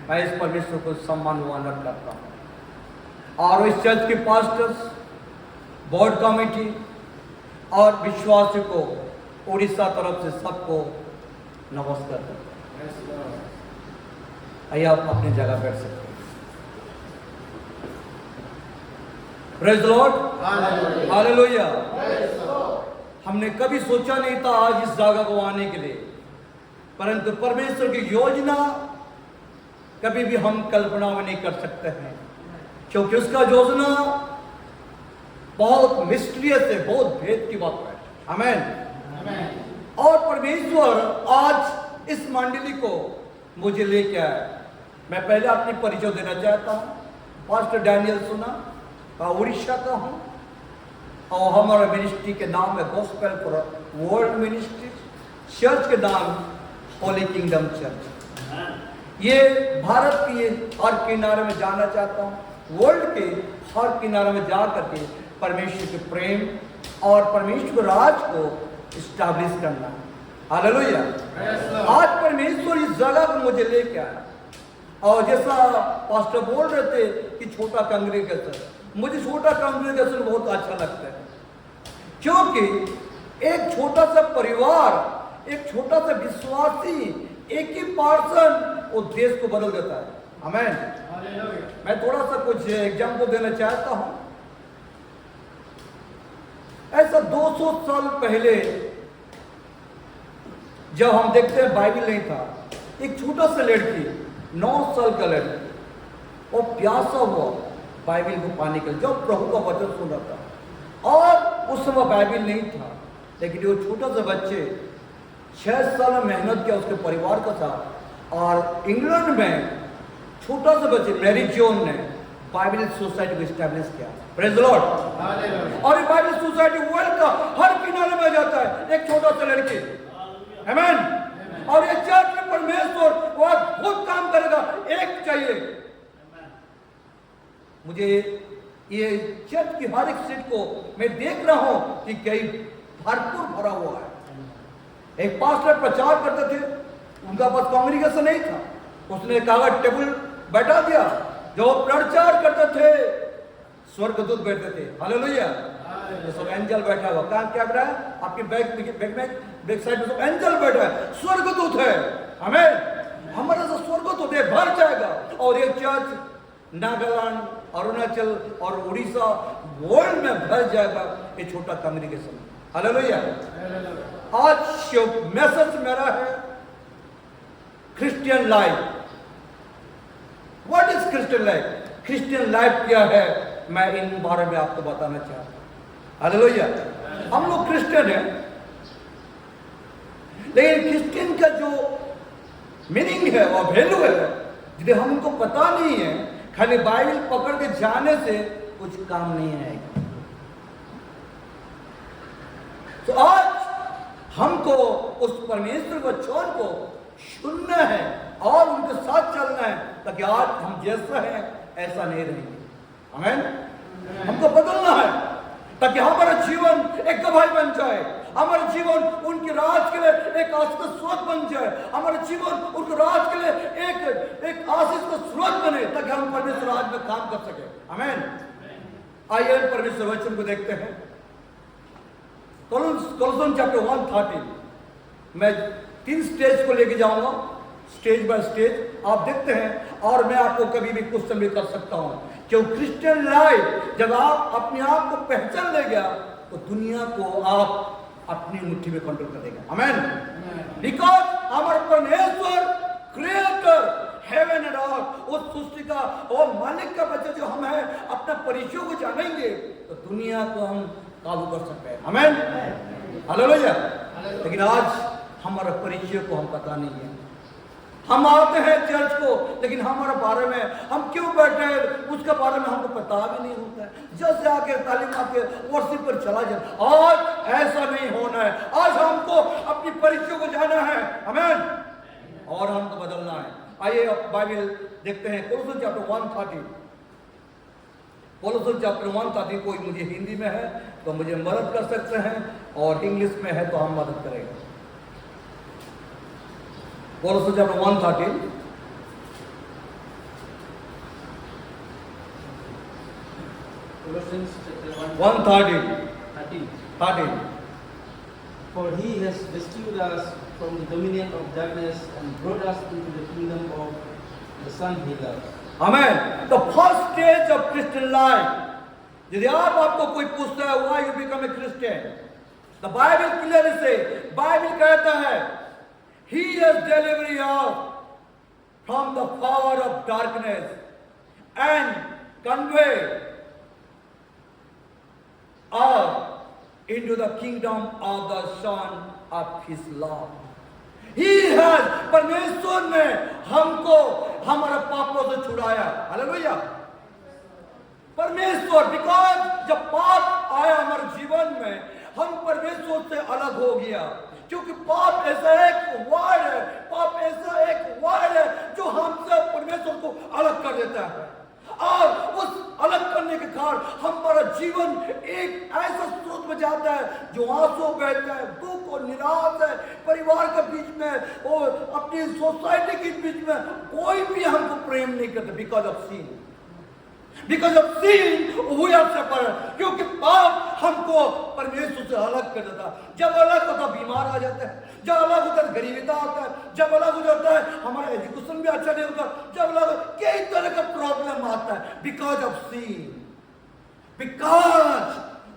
मैं इस परमेश्वर को सम्मान व आदर करता हूँ। और इस चर्च के पास्टर्स, बोर्ड कमेटी और विश्वासियों को उड़ीसा तरफ से सबको नमस्कार करता हूँ। आइए आप अपनी जगह बैठ सकते हैं। Praise the Lord, hallelujah. हमने कभी सोचा नहीं था आज इस जगह को आने के लिए, परंतु परमेश्वर की योजना कभी भी हम कल्पना में नहीं कर सकते हैं, क्योंकि उसका योजना बहुत मिस्टीरियस है, बहुत भेद की बात है। आमीन। और परमेश्वर आज इस मंडली को मुझे लेके आया। मैं पहले अपनी परिचय देना चाहता हूँ। पास्टर डैनियल सुना, उड़ीसा का हूँ, और हमारा मिनिस्ट्री के नाम है gospel for world ministry. Church के नाम होली किंगडम चर्च। ये भारत के हर किनारे में जाना चाहता हूँ, वर्ल्ड के हर किनारे में जा करके परमेश्वर के प्रेम और परमेश्वर राज को इस्टेब्लिश करना। हालेलुया। आज परमेश्वर इस जगह को मुझे लेके आया, और जैसा पास्टर बोल रहे थे कि छोटा कांग्रेगेशन, मुझे छोटा कांग्रेगेशन बहुत अच्छा लगता है, क्योंकि एक छोटा सा परिवार, एक छोटा सा विश्वासी, एक ही पर्सन वो देश को बदल देता है। आमीन। मैं थोड़ा सा कुछ एग्जाम्पल देना चाहता हूं। ऐसा 200 साल पहले जब हम देखते हैं बाइबल नहीं था, एक छोटा सा लड़की, 9 साल का लड़की, वो प्यासा हुआ बाइबल को पाने के लिए, जब प्रभु का वचन सुन रहा था। और उस समय बाइबल नहीं था, लेकिन वो छोटा सा बच्चे 6 साल मेहनत किया उसके परिवार का साथ, और इंग्लैंड में छोटा सा बच्चे मैरी जॉन ने बाइबल सोसाइटी को इस्टेब्लिश किया। Praise the Lord. और ये बाइबल सोसाइटी वर्ल्ड का हर किनारे में जाता है, एक छोटा सा लड़की। आमीन। और ये चर्च में परमेश्वर वो बहुत काम करेगा, एक चाहिए मुझे। ये चर्च की हर एक सीट को मैं देख रहा हूं कि कई भरपूर भरा हुआ है। एक पास्टर प्रचार करते थे, उनका पास कांग्रेगेशन नहीं था, उसने कहा टेबल बैठा दिया, जो प्रचार करते थे स्वर्गदूत बैठते थे। हालेलुया। तो सब एंजल बैठा हुआ, कहां क्या बैठा है आपके बैक साइड में सब एंजल बैठा है, स्वर्गदूत है। हमें हमारा सब स्वर्गदूत है, भर जाएगा। और ये चर्च नागालैंड, अरुणाचल और उड़ीसा वर्ल्ड में भर जाएगा, ये छोटा कांग्रेगेशन। हालेलुया। आज मैसेज मेरा है Christian life. What is Christian life? Christian life क्या है, मैं इन बारे में आपको बताना चाहता हूं। हालेलुया। हम लोग क्रिश्चियन हैं, लेकिन क्रिश्चियन का जो मीनिंग है और वैल्यू है, यदि हमको पता नहीं है, खाली बाइबल पकड़ के जाने से कुछ काम नहीं आएगा। तो आज हमको उस परमेश्वर वचन को सुनना है और उनके साथ चलना है, ताकि आज हम जैसा है ऐसा नहीं रहेंगे। आमीन। हमको बदलना है, ताकि हमारा जीवन एक गवाही बन जाए, हमारा जीवन उनके राज के लिए एक आशीष का स्रोत बन जाए, हमारा जीवन उनके राज के लिए एक आशीष का स्रोत बने, ताकि हम परमेश्वर राज में काम कर सके। आमीन। आइए परमेश्वर वचन को देखते हैं। कोलोसन चैप्टर 1:13। मैं 3 स्टेज को लेके जाऊंगा, स्टेज बाय स्टेज आप देखते हैं, और मैं आपको कभी भी क्वेश्चन भी कर सकता हूं। क्यों क्रिश्चियन लाइफ जब आप अपने आप को पहचान ले गया, तो दुनिया को आप अपनी मुट्ठी में कंट्रोल कर देगा। आमीन। बिकॉज हमारे परमेश्वर क्रिएटर हेवन एंड अर्थ, उस सृष्टि का और मालिक का बच्चे जो हम हैं, अपना परिचय को जानेंगे तो दुनिया को हम काबू कर सकते हैं। आमीन। हालेलुया। लेकिन आज हमारा परिचय को हम पता नहीं है। हम आते हैं चर्च को, लेकिन हमारे बारे में हम क्यों बैठे हैं उसके बारे में हमको पता भी नहीं होता है। जैसे आके तालीम आके वर्शिप पर चला जाए। आज ऐसा नहीं होना है। आज हमको अपनी परिचय को जाना है। आमीन। और हमको बदलना है। आइए अब बाइबल देखते हैं। कोलोसन चैप्टर 1:13। कोलोसन चैप्टर 1:13। कोई मुझे हिंदी में है तो मुझे मदद कर सकते हैं, और इंग्लिश में है तो हम मदद करेंगे। कोलोसन chapter 1:13। Colossians chapter 1:13. 13. For he has rescued us from the dominion of darkness and brought us into the kingdom of the Son he loves. Amen. The first stage of Christian life. यदि आपको कोई पूछता है why you become a Christian, the Bible clearly say, Bible कहता है, He has delivered us from the power of darkness and conveyed us into the kingdom of the Son of His love. He has, परमेश्वर ने हमको हमारे पापों से छुड़ाया. Hallelujah. परमेश्वर, बिकॉज जब पाप आया हमारे जीवन में, हम परमेश्वर से अलग हो गया. क्योंकि पाप ऐसा एक वर्ड है, पाप ऐसा एक वर्ड है जो हमसे परमेश्वर को अलग कर देता है. और उस अलग करने के कारण हमारा जीवन एक ऐसा स्रोत में जाता है जो आंसू बहता है, दुख और निराश है, परिवार के बीच में और अपनी सोसाइटी के बीच में कोई भी हमको प्रेम नहीं करता. Because of sin, because of sin we are separated. क्योंकि पाप हमको परमेश्वर से अलग कर देता. जब अलग होता बीमार आ जाता है, जब अलग होता है गरीबता आता है, जब अलग हो जाता है हमारा एजुकेशन भी अच्छा नहीं होता, जब अलग कई तरह का प्रॉब्लम आता है. Because of sin, because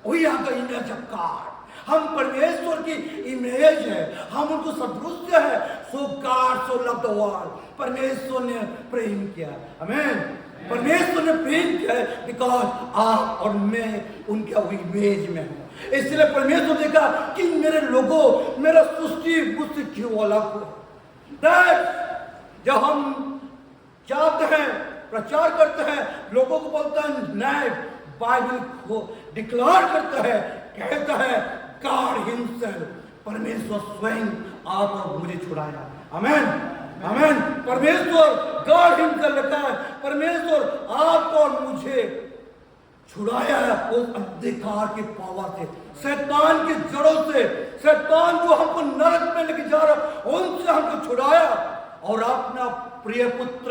we are the image of God. हम परमेश्वर की इमेज है, हम उनको सदृश्य है. So God so love the world. परमेश्वर ने प्रेम किया. आमीन. परमेश्वर ने प्रेम किया है बिकॉज आप और मैं उनके इमेज में हूं. इसलिए परमेश्वर ने कहा कि मेरे लोगों, मेरा सृष्टि मुझसे क्यों अलग हो. जब हम चाहते हैं, प्रचार करते हैं, लोगों को बोलते हैं न्याय, बाइबल को डिक्लेयर करता है, कहता है गॉड हिमसेल्फ, परमेश्वर स्वयं आप और मुझे छुड़ाया. आमीन. आमीन. परमेश्वर गॉड हिमसेल्फ लिखा है, परमेश्वर आपको और मुझे छुड़ाया है उस अंधकार की पावर से, शैतान की जड़ों से. शैतान जो हमको नरक में लेके जा रहा, उनसे हमको छुड़ाया और अपना प्रिय पुत्र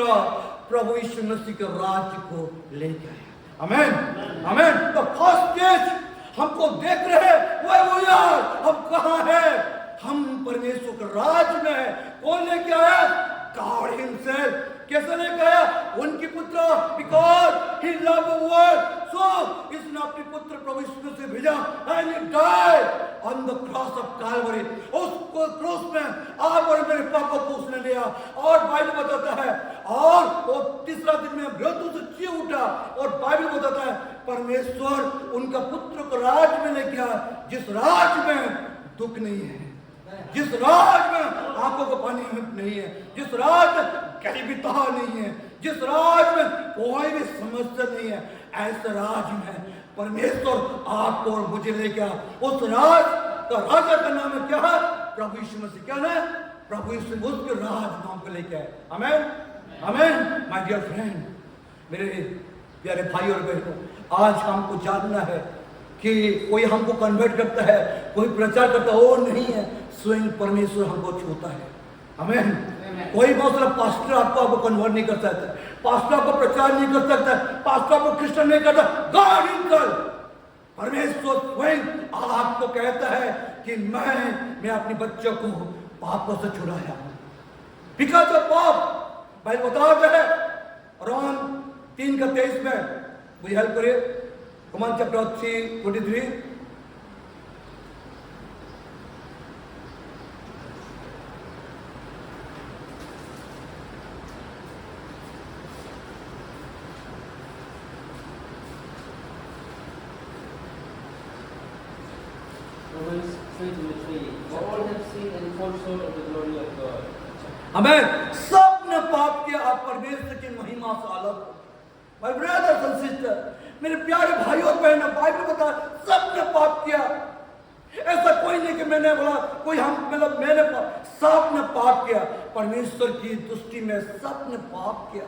प्रभु यीशु मसीह के राज्य को लेके आया. आमीन. आमीन. तो फर्स्ट स्टेज हमको देख रहे हैं वो यार हम कहाँ है. हम परमेश्वर के राज्य में है. कौन लेके आया? God himself. कैसे लेके आया? उनकी पुत्र. Because he love the world, so इसने अपने पुत्र प्रभु यीशु से भेजा. And he died on the cross of Calvary. उस क्रॉस में आप और मेरे पापों को उसने लिया. और बाइबल बताता है और वो तीसरा दिन में मृत्यु से जी उठा. और बाइबल बताता है परमेश्वर उनका पुत्र को राज में लेके आया, जिस राज में दुख नहीं है, जिस राज में आंखों को पानी नहीं है, जिस राज में गरीबता नहीं है, जिस राज में कोई भी समस्या नहीं है, ऐसे राज में परमेश्वर आपको और मुझे लेके आया. उस राज का राजा का नाम है क्या है? प्रभु यीशु मसीह. क्या है? प्रभु यीशु उसके राज नाम को लेके आए. आमीन. आमीन. माय डियर फ्रेंड, मेरे प्यारे भाई और बहनों, आज हमको जानना है कि कोई हमको कन्वर्ट करता है, कोई प्रचार करता है, वो नहीं है, स्वयं परमेश्वर हमको छूता है. आमीन. कोई बहुत सारा पास्टर आपको कन्वर्ट नहीं कर सकता, पास्टर आपको प्रचार नहीं कर सकता, पास्टर आपको क्रिश्चियन नहीं करता. गॉड हिमसेल्फ, परमेश्वर स्वयं आपको कहता है कि मैं अपने बच्चों को पापों से छुड़ाया हूं. बिकॉज ऑफ पाप. भाई बताते हैं रोमन 3:23 में, मुझे हेल्प करिए. Roman chapter 3:23. Romans 3:23. For all have sinned and fall short of the glory of God. हमें सबने पाप किया, आप परमेश्वर की महिमा से अलग हो. माय ब्रदर्स एंड सिस्टर, मेरे प्यारे भाइयों और बहनों, बाइबल बता सबने पाप किया. ऐसा कोई नहीं कि मैंने बोला कोई हम मतलब मैंने सबने पाप किया. परमेश्वर की दृष्टि में सबने पाप किया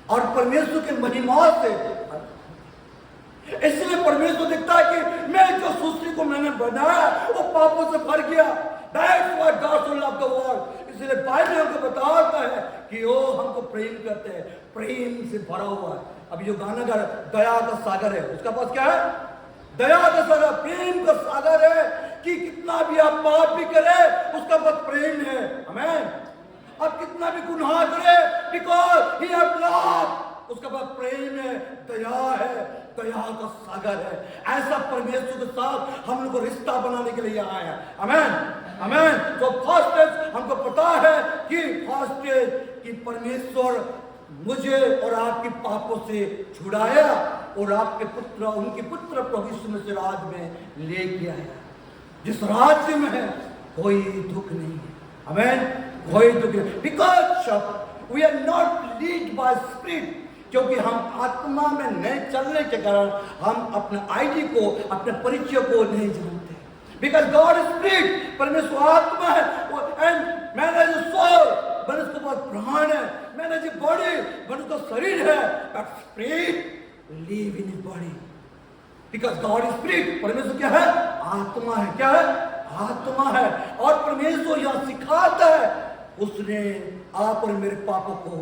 और परमेश्वर की महिमा से. इसलिए परमेश्वर देखता है कि मैं जो सृष्टि को मैंने बनाया वो पापों से भर गया. That's why God so loved the world. इसलिए बाइबल हमको बताता है कि वो हमको प्रेम करते हैं, प्रेम से भरा हुआ है। अभी जो गाना गा दया का सागर है, उसका पास क्या है? दया का सागर, प्रेम का सागर है कि कितना भी आप पाप भी करे उसका पास प्रेम है। आमीन। आप कितना भी गुनाह करे, because he has love, उसका पास प्रेम है, दया है, दया का सागर है। ऐसा परमेश्वर के साथ हम लोग को रिश्ता बनाने के लिए आया है। आमीन, आमीन। तो फर्स्ट स्टेज हमको पता है कि फर्स्ट स्टेज कि परमेश्वर मुझे और आपके पापों से छुड़ाया और आपके पुत्र, उनके पुत्र प्रभु यीशु मसीह राज में लेके आया, जिस राज्य में है कोई दुख नहीं है। आमीन, कोई दुख नहीं, because we are not led by spirit, क्योंकि हम आत्मा में नहीं चलने के कारण हम अपने आईडी को, अपने परिचय को नहीं जानते। बिकॉज गॉड इज स्पिरिट, परमेश्वर आत्मा है, एंड मैन इज सोल, मनुष्य के पास प्राण है, मैन इज बॉडी, मनुष्य का शरीर है, but spirit live in his body. Because God is spirit, परमेश्वर क्या है? आत्मा है। क्या है? आत्मा है। और परमेश्वर यह सिखाता है, उसने आप और मेरे पापों को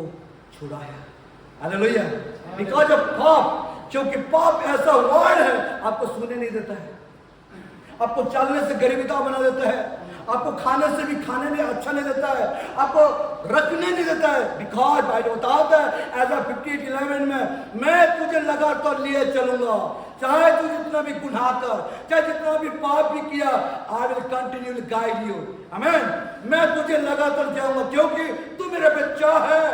छुड़ाया। हालेलुया। बिकॉज ऑफ पाप, क्योंकि पाप ऐसा वर्ड है आपको सोने नहीं देता है, आपको चलने से गरीबता बना देता है, आपको खाने से भी खाने में अच्छा नहीं देता है, आपको रखने नहीं देता है। बिकॉज भाई बताता है एज 58:11 में, मैं तुझे लगातार लिए चलूंगा, चाहे तू जितना भी गुनाह कर, चाहे जितना भी पाप भी किया, I will continue guide you. आमीन। मैं तुझे लगातार जाऊंगा क्योंकि तू मेरा बच्चा है,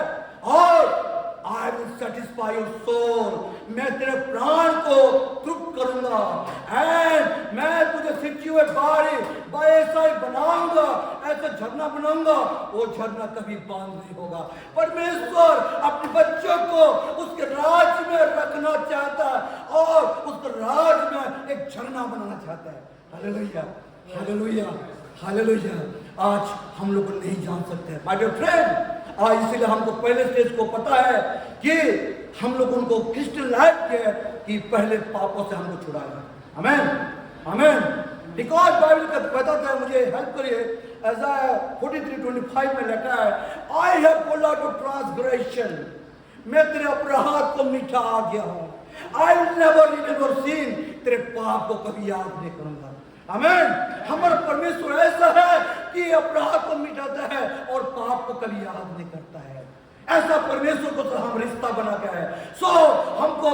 और I will satisfy your soul, मैं तेरे प्राण को तृप्त करूंगा, एंड मैं तुझे सिंची हुए बारी ऐसा ही बनाऊंगा, ऐसा झरना बनाऊंगा, वो झरना कभी बंद नहीं होगा। परमेश्वर अपने बच्चों को उसके राज में रखना चाहता है और उसके राज में एक झरना बनाना चाहता है। Hallelujah, hallelujah, hallelujah. आज हम लोग नहीं जान सकते माय डियर फ्रेंड, आज इसीलिए हमको पहले स्टेज को पता है कि हम लोग उनको क्रिश्चियन लाइफ के कि पहले पापों से हमको छुड़ाया। आमीन, आमीन। बिकॉज बाइबल का बताता है, मुझे हेल्प करिए, ऐसा 43:25 में लिखा है, I have pulled out your transgression, मैं तेरे अपराध को मिटा गया हूं, आई विल नेवर रिमेंबर सिन, तेरे पाप को कभी याद नहीं करूंगा। आमीन। हमारा परमेश्वर ऐसा है कि अपराध को मिटाता है और पाप को कभी याद नहीं करता है। ऐसा परमेश्वर को तो हम रिश्ता बना के है। सो हमको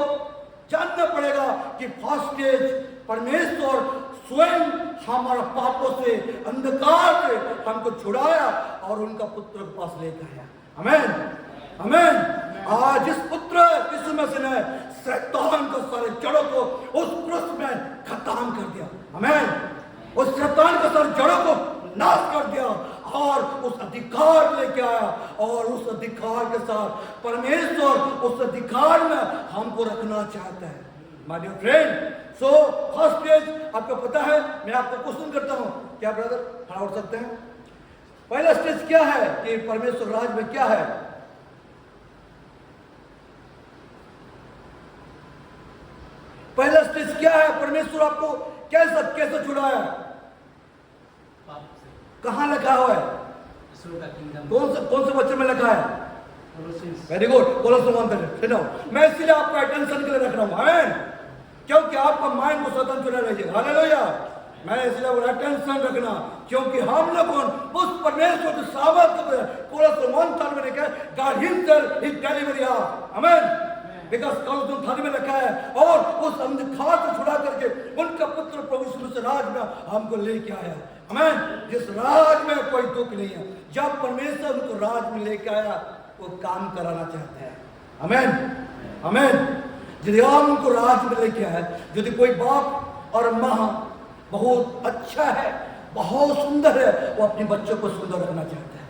जानना पड़ेगा कि फर्स्ट स्टेज परमेश्वर स्वयं हमारा पापों से, अंधकार से हमको छुड़ाया और उनका पुत्र के पास लेकर आया। आमीन, आमीन। आज जिस पुत्र यीशु मसीह ने शैतान को सारे जड़ों को उस क्रूस में खत्म कर दिया। आमीन। उस शैतान के सारे जड़ों को नाश कर दिया और उस अधिकार लेके आया, और उस अधिकार के साथ परमेश्वर उस अधिकार में हमको रखना चाहता है। My dear friend, so first stage आपको पता है। मैं आपको क्वेश्चन करता हूं, क्या ब्रदर खड़ा हो सकते हैं? पहला स्टेज क्या है कि परमेश्वर राज में क्या है? पहला स्टेज क्या है? परमेश्वर आपको कैसे छुड़ाया? कहां लिखा हुआ है? कौन से बच्चे में लिखा है? Very good, Colossians 1:3। मैं इसलिए आपका अटेंशन के लिए रख रहा हूं। आमीन। क्योंकि आपका माइंड को शैतान चुरा लीजिए। हालेलुया। मैं इसलिए अटेंशन रखना, क्योंकि हम लोग उस परमेश्वर के सामर्थ को कोलोसियंस 1:3 में लिखा है, God himself is delivery of. आमीन। बिकॉज कोलोसियंस 1:3 में लिखा है, और उस अंधकार को छुड़ा करके उनका पुत्र प्रभु यीशु मसीह राज में हमको लेके आया। आमीन। जिस राज में कोई दुख नहीं है। जब परमेश्वर उनको राज में लेके आया, वो काम कराना चाहता है। आमीन, आमीन। यदि हम उनको राज में लेके आए, यदि कोई बाप और माँ बहुत अच्छा है, बहुत सुंदर है, वो अपने बच्चों को सुंदर रखना चाहता है,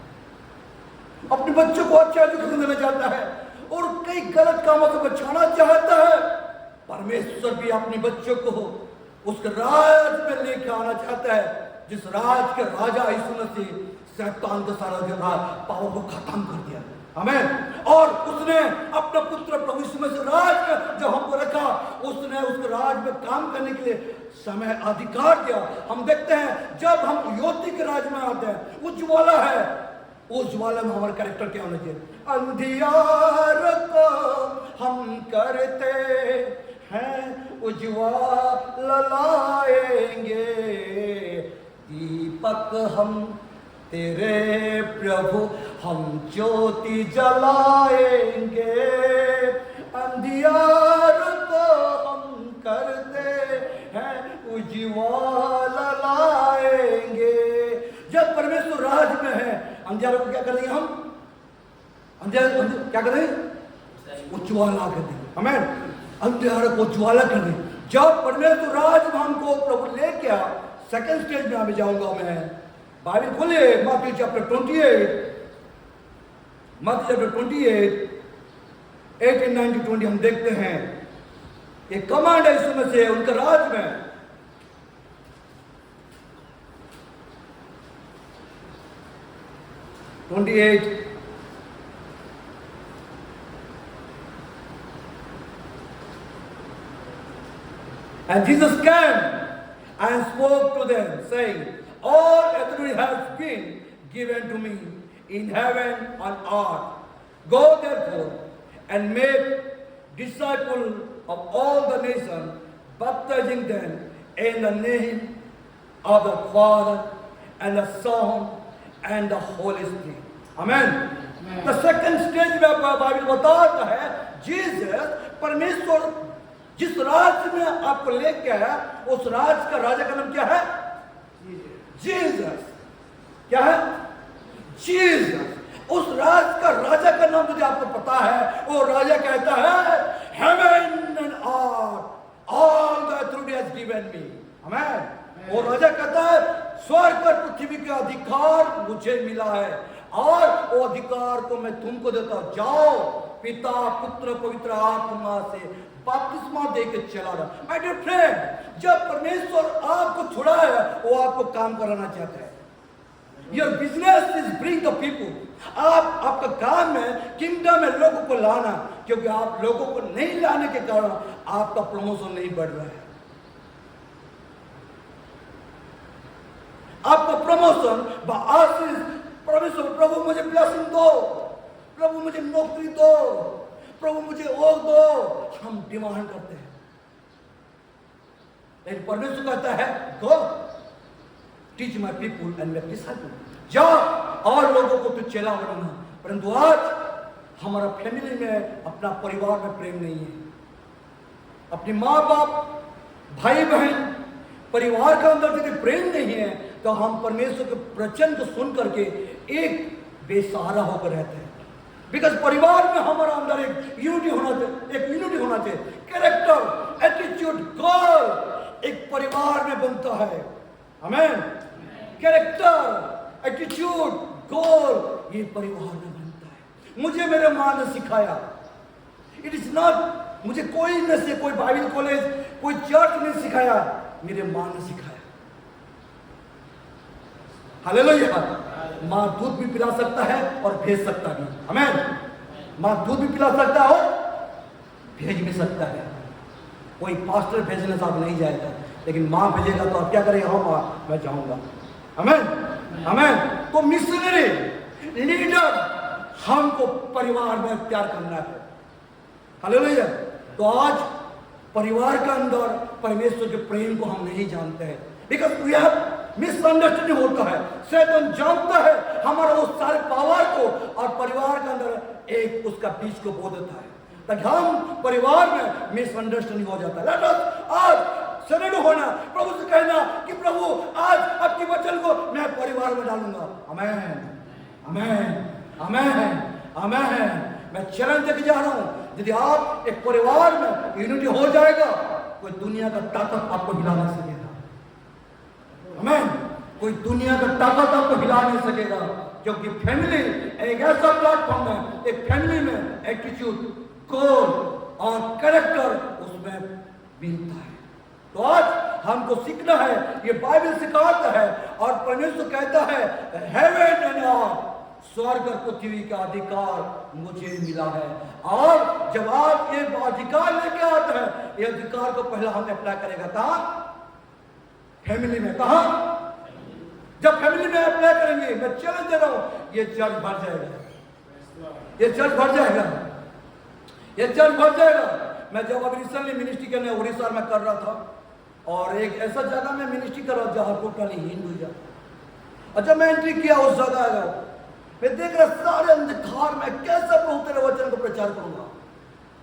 अपने बच्चों को अच्छा एजुकेशन देना चाहता है, और कई गलत कामों से बचाना चाहता है। परमेश्वर भी अपने बच्चों को उसके राज में लेकर आना चाहता है, जिस राज के राजा यीशु मसीह शैतान का सारा जो पावर को खत्म कर दिया। आमीन। और उसने अपना पुत्र प्रभु यीशु मसीह राज में जब हमको रखा रखा, उसने उस राज में काम करने के लिए समय अधिकार दिया। हम देखते हैं जब हम ज्योति के राज में आते हैं, उज्ज्वला है, उस ज्वाला में हमारा कैरेक्टर क्या होना चाहिए? अंधियार को हम करते हैं उज्ज्वला लाएंगे, दीपक हम तेरे प्रभु, हम ज्योति जलाएंगे। अंधियार को हम करते हैं उज्ज्वला लाएंगे। जब परमेश्वर राज में है, अंधियारों को क्या कर देंगे हम? अंधियारों क्या कर देंगे? उज्ज्वला कर देंगे। आमीन। अंधियारों को उज्ज्वला कर देंगे। जब परमेश्वर राज में हमको प्रभु ले गया, सेकंड स्टेज में अभी जाऊंगा मैं। बाइबल खोलिए मत्ती चैप्टर 28, मत्ती चैप्टर 28 18, 19, 20 हम देखते हैं। एक कमांड है इसमें से उनका राज में। And Jesus came and spoke to them, saying, all authority has been given to me in heaven and earth. Go therefore and make disciples of all the nations, baptizing them in the name of the Father and the Son and the Holy Spirit. Amen. The second stage में Bible बताता है, Jesus परमेश्वर जिस राज में आपको लेके आया, उस राज का राजा का नाम क्या है? जीसस। क्या है? जीसस। उस राज का राजा का नाम यदि आपको पता है, वो राजा कहता है heaven and earth all the authority has given me. आमीन। वो राजा कहता है स्वर्ग और पृथ्वी का अधिकार मुझे मिला है, और वो अधिकार को मैं तुमको देता हूं। जाओ पिता पुत्र पवित्र आत्मा से बपतिस्मा देके चला रहा। माय डियर फ्रेंड, जब परमेश्वर आपको छुड़ा है, वो आपको काम कराना चाहता है। Your business is bring the people. आपका काम है किंगडम में लोगों को लाना, क्योंकि आप लोगों को नहीं लाने के कारण आपका प्रमोशन नहीं बढ़ रहा है। आपका प्रमोशन आशीष, परमेश्वर प्रभु मुझे ब्लेसिंग दो, प्रभु मुझे नौकरी दो, प्रभु मुझे वो दो, हम डिमांड करते हैं। लेकिन परमेश्वर कहता है go teach my people and make disciple. जाओ और लोगों को तो चेला बनाना। परंतु आज हमारा फैमिली में, अपना परिवार में प्रेम नहीं है। अपने माँ बाप, भाई बहन, परिवार का अंदर यदि प्रेम नहीं है, तो हम परमेश्वर के वचन को सुन करके एक बेसहारा होकर रहते हैं। बिकॉज परिवार में हमारा अंदर एक यूनिटी होना चाहिए, एक यूनिटी होना चाहिए। कैरेक्टर, एटीट्यूड, गोल एक परिवार में बनता है। आमीन। कैरेक्टर, एटीट्यूड, गोल ये परिवार में बनता है। मुझे मेरे माँ ने सिखाया। इट इज नॉट मुझे कोई न से कोई बाइबल कॉलेज, कोई चर्च ने सिखाया, मेरे माँ ने सिखाया। हालेलुया। माँ दूध भी पिला सकता है और भेज सकता भी। आमीन। माँ दूध भी पिला सकता है और भेज भी सकता है। कोई पास्टर भेजने साथ नहीं जाएगा, लेकिन माँ भेजेगा तो आप क्या करेंगे? हाँ माँ मैं जाऊंगा। आमीन। आमीन। तो मिशनरी लीडर हमको परिवार में प्यार करना है। हालेलुया। तो आज परिवार के अंदर परमेश्वर के प्रेम को हम नहीं जानते हैं, बिकॉज वी हैव मिसअंडरस्टैंडिंग होता है। शैतान जानता है हमारा उस सारे पावर को, और परिवार के अंदर एक उसका बीज को बो देता है, ताकि हम परिवार में मिसअंडरस्टैंडिंग हो जाता है। लेट अस आज सरेंडर होना, प्रभु से कहना कि प्रभु आज आपके वचन को मैं परिवार में डालूंगा। आमीन। आमीन। आमीन। आमीन। मैं चैलेंज देके जा रहा हूं, यदि आप एक परिवार में यूनिटी हो जाएगा, कोई दुनिया का ताकत आपको हिला नहीं सकेगा। आमीन। कोई दुनिया का ताकत आपको हिला नहीं सकेगा, क्योंकि फैमिली एक ऐसा प्लेटफॉर्म है, एक फैमिली में एटीट्यूड, गोल और कैरेक्टर उसमें मिलता है। तो आज हमको सीखना है, ये बाइबल सिखाता है, और परमेश्वर कहता है हेवन एंड अर्थ, स्वर्ग और पृथ्वी का अधिकार मुझे मिला है। और जब आप ये अधिकार लेके आते हैं, ये अधिकार को पहला हम अप्लाई करेगा कहाँ? फैमिली में। कहाँ? जब फैमिली में अप्लाई करेंगे, मैं चैलेंज दे रहा हूं, ये चर्च भर जाएगा, ये चर्च भर जाएगा, ये चर्च भर जाएगा। मैं जब अभी रिसेंटली मिनिस्ट्री करने उड़ीसा में कर रहा था, और एक ऐसा जगह में मिनिस्ट्री कर रहा जहाँ टोटली हिंदू जा। अच्छा, मैं एंट्री किया उस जगह, मैं देख रहा सारे अंधकार में कैसे प्रभु तेरे वचन को प्रचार करूंगा,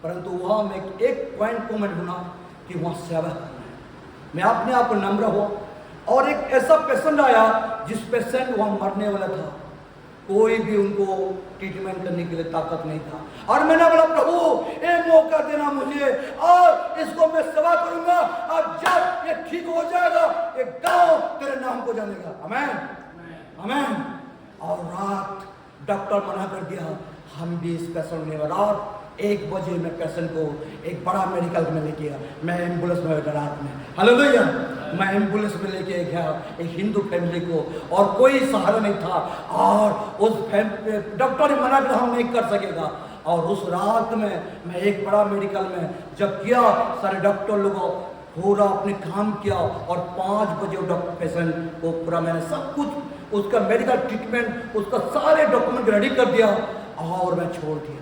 परंतु वहां में एक पॉइंट को मैं ढूंढा कि वहां सेवा करना है। मैं अपने आप को नम्र हुआ, और एक ऐसा पेशेंट आया जिस पेशेंट वहां मरने वाला था, कोई भी उनको ट्रीटमेंट करने के लिए ताकत नहीं था। और मैंने बोला, प्रभु एक मौका देना मुझे, और इसको मैं सेवा करूंगा, और जब ये ठीक हो जाएगा, एक गांव तेरे नाम को जानेगा। आमीन, आमीन। और रात डॉक्टर मना कर दिया, हम भी इस पेशेंट ने, रात 1 बजे में पेशेंट को एक बड़ा मेडिकल में लेके गया। मैं एम्बुलेंस में बैठा रात में, हालेलुया, मैं एम्बुलेंस में लेके गया एक हिंदू फैमिली को, और कोई सहारा नहीं था, और उस डॉक्टर ने मना कर हम नहीं कर सकेगा। और उस रात में मैं एक बड़ा मेडिकल में जब किया, सारे डॉक्टर लोगों पूरा अपने काम किया, और 5 बजे डॉक्टर पेशेंट को पूरा मैंने सब कुछ उसका मेडिकल ट्रीटमेंट, उसका सारे डॉक्यूमेंट रेडी कर दिया, और मैं छोड़ दिया।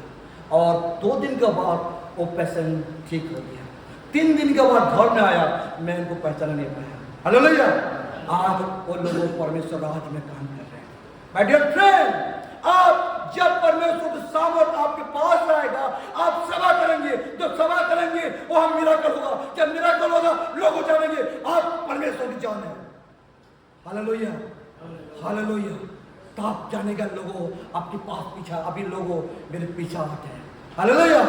और 2 दिन के बाद वो पेशेंट ठीक हो गया। 3 दिन के बाद घर में आया, मैं उनको पहचान नहीं पाया। हालेलुया। आज वो लोग परमेश्वर राज में काम कर रहे हैं। माय डियर फ्रेंड, आप जब परमेश्वर की सामर्थ आपके पास आएगा, आप सेवा करेंगे, जो सेवा करेंगे वो हम मिराकल होगा। जब मिराकल होगा, लोग जानेंगे आप परमेश्वर की जान है। Hallelujah, hallelujah. तब जानेगा लोगों आपके पास पीछा, अभी लोगों मेरे पीछे आते हैं। Hallelujah,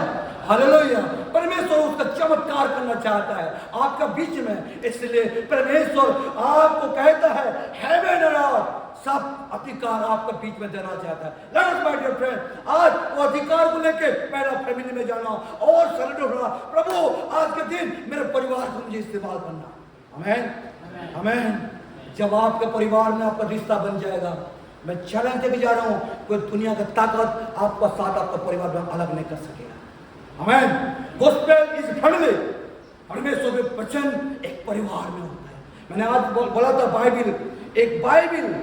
hallelujah. परमेश्वर उसका चमत्कार करना चाहता है आपका बीच में, इसलिए परमेश्वर आपको कहता है हेवन और अर्थ सब अधिकार आपका बीच में देना चाहता है। लेट्स माय डियर फ्रेंड, आज वो अधिकार को लेके पहला फैमिली में जाना और सरेंडर होना। प्रभु आज के दिन मेरे परिवार को मुझे इस्तेमाल करना। आमीन, आमीन। जब आपके परिवार में आपका रिश्ता बन जाएगा, मैं चैलेंज देके जा रहा हूं, कोई दुनिया का ताकत आपका साथ आपका परिवार में अलग नहीं कर सकेगा। आमीन। Gospel is family. परमेश्वर के वचन एक परिवार में होता है। मैंने आज बोला था बाइबिल, एक बाइबिल,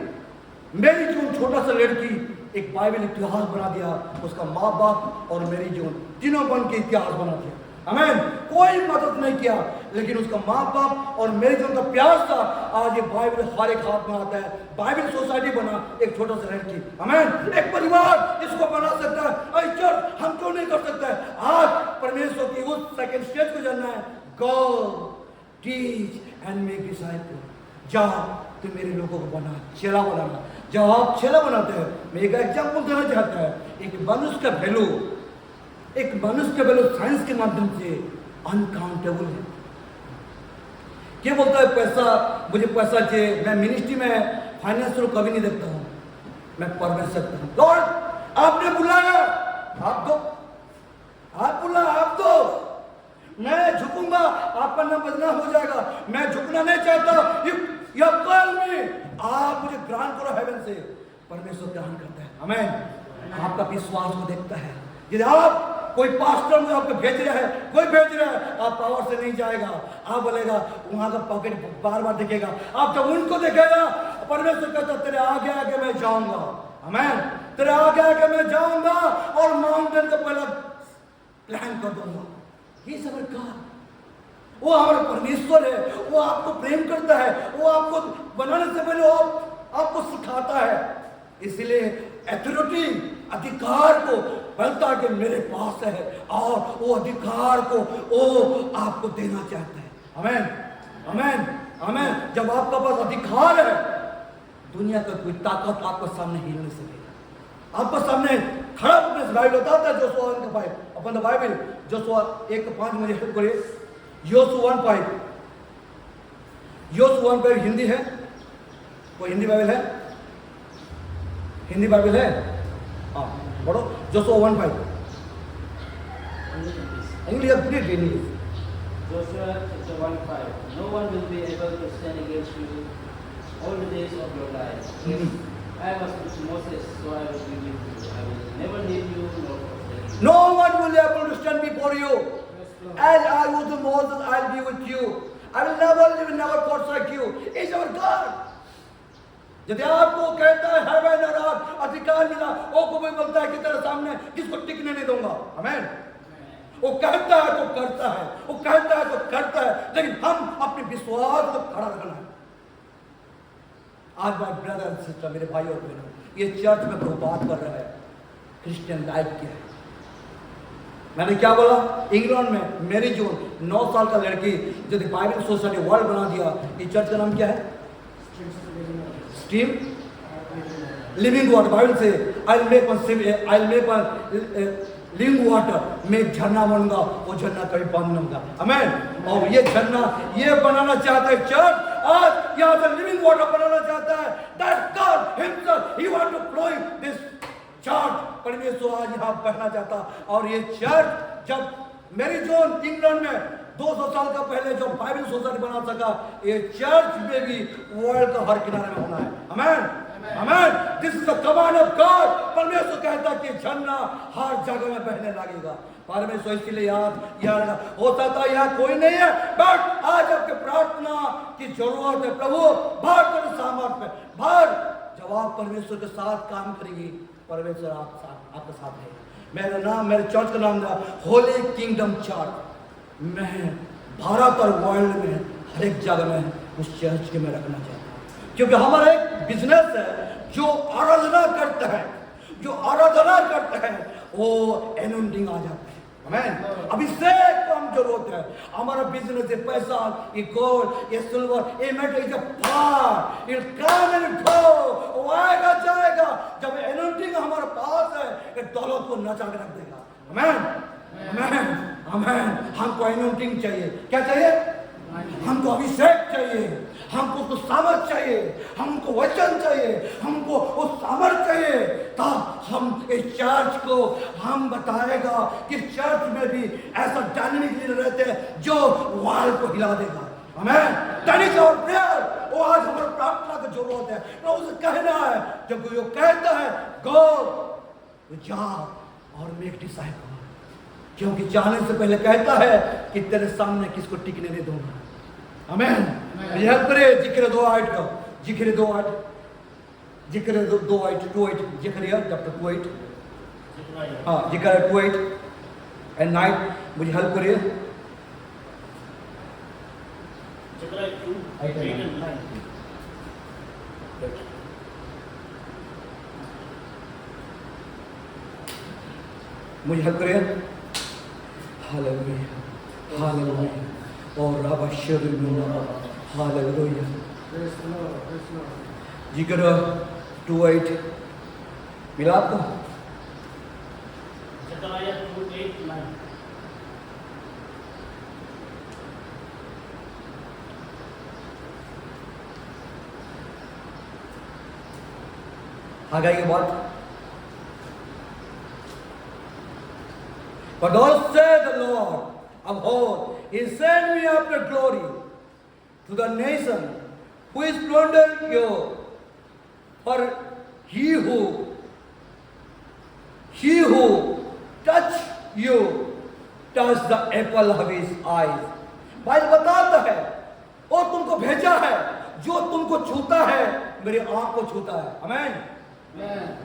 मेरी जो छोटा सा लड़की एक बाइबिल इतिहास बना दिया, उसका माँ बाप और मेरी जो तीनों बन के इतिहास बना दिया। आमीन। कोई मदद नहीं किया, लेकिन उसका माँ बाप और मेरे जो उनका प्यार था, आज ये बाइबिल हर एक हाथ में आता है। बाइबिल सोसाइटी बना एक छोटा सा लड़की। आमीन। एक परिवार इसको बना सकता है। चर्च हम क्यों नहीं कर सकते? आज परमेश्वर की उस सेकंड स्टेज को जानना है। Go teach and make disciple. जाओ तो मेरे लोगों को बना, चेला बनाना। जब आप चेला बनाते हैं, मैं एक एग्जाम्पल देना चाहता है। एक मनुष्य का वैल्यू, एक मनुष्य का वैल्यू साइंस के माध्यम से अनकाउंटेबल है। क्या बोलता है पैसा, मुझे पैसा चाहिए, मैं मिनिस्ट्री में फाइनेंशियल कभी नहीं देखता हूँ, मैं परमेश्वर सकता हूँ। लॉर्ड आपने बुलाया, आप दो, आप बुला, आप दो, मैं झुकूंगा, आपका नाम बदनाम हो जाएगा। मैं झुकना नहीं चाहता। यह कॉल में आप मुझे ग्रांट करो हेवन से। परमेश्वर ग्रहण करता है। आमीन। आपका विश्वास को देखता है। यदि आप कोई पास्टर में आपको भेज रहा है, कोई भेज रहा है, आप पावर से नहीं जाएगा। आप बोलेगा, वहां का पॉकेट बार बार देखेगा। आप जब उनको देखेगा, परमेश्वर कहता तेरे आगे आगे मैं जाऊंगा। आमीन। तेरे आगे आगे मैं जाऊंगा और माउंटेन का पहला प्लान कर दूंगा। ये सब God, वो हमारा परमेश्वर है। वो आपको प्रेम करता है। वो आपको बनाने से पहले आपको सिखाता है। इसलिए अथॉरिटी, अधिकार को बलता के मेरे पास है, और वो अधिकार को वो आपको देना चाहता है। आमीन, आमीन, आमीन। जब आपका पास अधिकार है, दुनिया का कोई ताकत आपके सामने हिल नहीं सकेगा। आपके सामने खड़ा होकर बाइबल बताता है, जोशुआ 1:5, अपन बाइबल जोशुआ 1:5 मुझे हेल्प करिए। योशुआ 1:5, योशुआ 1:5 हिंदी है? कोई हिंदी बाइबल है? हिंदी बाइबल है? हाँ, पढ़ो Joshua 1:5। English please English. Joshua chapter 1:5. No one will be able to stand against you all the days of your life. I was with Moses, so I will be with you. I will never leave you nor forsake you. No one will be able to stand before you. As I was with Moses, I'll be with you. I will never leave, never forsake you. He's our God. यदि आपको कहता है haven और अर्थ अधिकार मिला, वो को भी बोलता है कि तेरे सामने किसको टिकने नहीं दूंगा। आमीन। वो कहता है तो करता है, वो कहता है तो करता है, लेकिन हम अपने विश्वास को खड़ा रखना है। आज माय ब्रदर एंड सिस्टर, मेरे भाई और बहनों, ये चर्च में कोई बात कर रहा है क्रिश्चियन लाइफ क्या है। मैंने क्या बोला? इंग्लैंड में मेरी जून 9 साल का लड़की जो बाइबल सोसाइटी वर्ल्ड बना दिया। ये चर्च का नाम क्या है? Stream living water. बाइबल से आई मेक लिविंग वाटर, मैं एक झरना बनूंगा, वो झरना कभी बंद नहीं होगा। आमीन। और ये झरना ये बनाना चाहता है चर्च, आज यहाँ से लिविंग वाटर बनाना चाहता है। That God himself, he want to flow this church. परमेश्वर आज यहाँ बहना चाहता। और ये चर्च जब मेरी जोन इंग्लैंड में 200 साल का पहले जो बाइबल सोसाइटी बना सका, ये चर्च में भी वर्ल्ड का हर किनारे में होना है। आमीन। आमीन। This is the command of God. परमेश्वर कहता कि झरना हर जगह में बहने लगेगा। परमेश्वर इसलिए याद होता था यहाँ कोई नहीं है, बट आज आपके प्रार्थना की जरूरत है। प्रभु भर कर सामर्थ में भर। जब आप परमेश्वर के साथ काम करेंगे, परमेश्वर आपके साथ है। मेरे चर्च का नाम था होली किंगडम चर्च। मैं भारत और वर्ल्ड में हर एक जगह में उस चर्च के मैं रखना चाहता हूँ, क्योंकि हमारा एक बिजनेस है जो आराधना करता है, वो एनोइंटिंग आ जाता है। आमीन। अभिषेक को हम जरूरत है। हमारा बिजनेस है पैसा, ये गोल्ड, ये सिल्वर, ये मेटल, ये फायर, ये कम एंड गो, वो आएगा जाएगा। जब एनोइंटिंग हमारे पास है, ये दौलत को नचा के रख देगा। आमीन। आमीन। आमीन। हमको एनोइंटिंग चाहिए। क्या चाहिए? हमको अभिषेक चाहिए, हमको कुछ सामर्थ चाहिए, हमको वचन चाहिए, हमको उस सामर्थ चाहिए। तब हम इस चर्च को हम बताएगा कि चर्च में भी ऐसा डायनामिक लीडर रहते हैं जो वर्ल्ड को हिला देगा। आमीन। दैट और प्रेयर, वो आज हमारे प्रार्थना की जरूरत है। ना उसे कहना है, जब वो कहता है गो जाओ और मेक डिसाइपल, क्योंकि जाने से पहले कहता है कि तेरे सामने किसको टिकने नहीं दूंगा। आमीन। हेल्प करे। जिक्र 2:8 का, जिक्र 2:8, जिक्र 2:8 जिक्र चैप्टर 2:8, हाँ जिक्र 2:8 एंड 9। मुझे हेल्प करिए। मुझे हेल्प करिए। Hallelujah, hallelujah. और रबा शरीर हालेलुया। जिक्र 2:8 मिला आपको? आगे की बात। But thus said the Lord of hosts, He sent me after glory to the nation who is plundered you. For he who touched you touched the apple of his eyes. Bible बताता है, और तुमको भेजा है, जो तुमको छूता है मेरे आंख को छूता है। आमीन।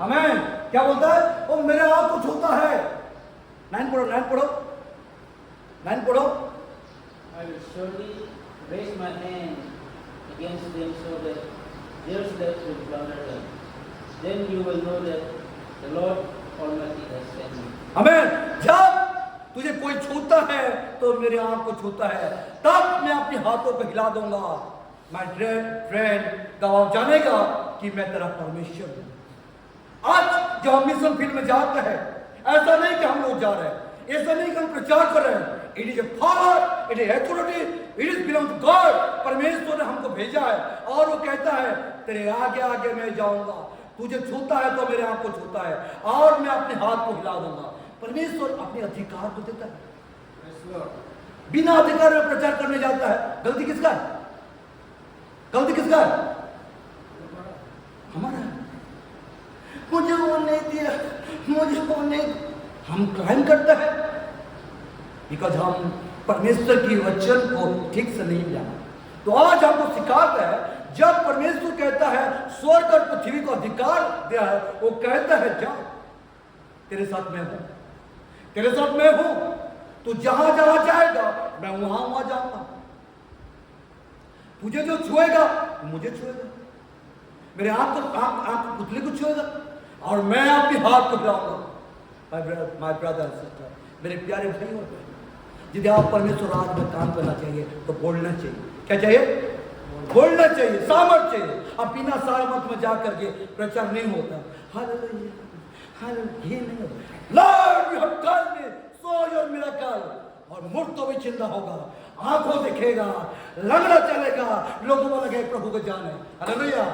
आमीन। क्या बोलता है? वो मेरे आंख को छूता है। 9 पढ़ो। I will surely raise my hand against them so that their steps will plunder them. Then you will know that the Lord Almighty has sent me. आमीन। जब तुझे कोई छूता है तो मेरे आंख को छूता है, तब मैं अपने हाथों को हिला दूंगा। माय फ्रेंड, गवाह जानेगा कि मैं तेरा परमेश्वर हूं। आज जो हम मिशन फील्ड में जाते हैं, ऐसा नहीं कि हम लोग जा रहे हैं, ऐसा नहीं कि हम प्रचार कर रहे हैं। It is a power, it is authority, it is belong to God. परमेश्वर ने हमको भेजा है और वो कहता है तेरे आगे आगे मैं जाऊंगा, तुझे छूता है तो मेरे आंख को छूता है और मैं अपने हाथ को हिला दूंगा। परमेश्वर अपने अधिकार को देता है। बिना अधिकार में प्रचार करने जाता है, गलती किसका है? गलती किसका है? हमारा है। मुझे वो नहीं दिया, मुझे वो नहीं। हम क्लाइम करते हैं बिकॉज हम परमेश्वर की वचन को ठीक से नहीं जाना। तो आज हमको सिखाता है, जब परमेश्वर कहता है स्वर्ग और पृथ्वी को अधिकार दिया है, वो कहता है जा, तेरे साथ मैं हूं, तेरे साथ मैं हूं, तू जहां जहां जाएगा मैं वहां वहां जाऊंगा। तुझे जो छुएगा मुझे छुएगा, मेरे आंख पुतले को छुएगा और मैं आपके हाथ को हिलाऊंगा। माय ब्रदर एंड सिस्टर, मेरे प्यारे भाई और बहन, यदि आप परमेश्वर राज में काम करना चाहिए तो बोलना चाहिए। क्या चाहिए? बोलना चाहिए, सामर्थ चाहिए। अब बिना सामर्थ में जा करके प्रचार नहीं होता। हालेलुया, हालेलुया, ये नहीं होता। Lord you have done me, so your miracle. और मुड़ तो भी चिंता होगा, आंखों दिखेगा, लगना चलेगा, लोगों को लगे प्रभु को जाने। हालेलुया,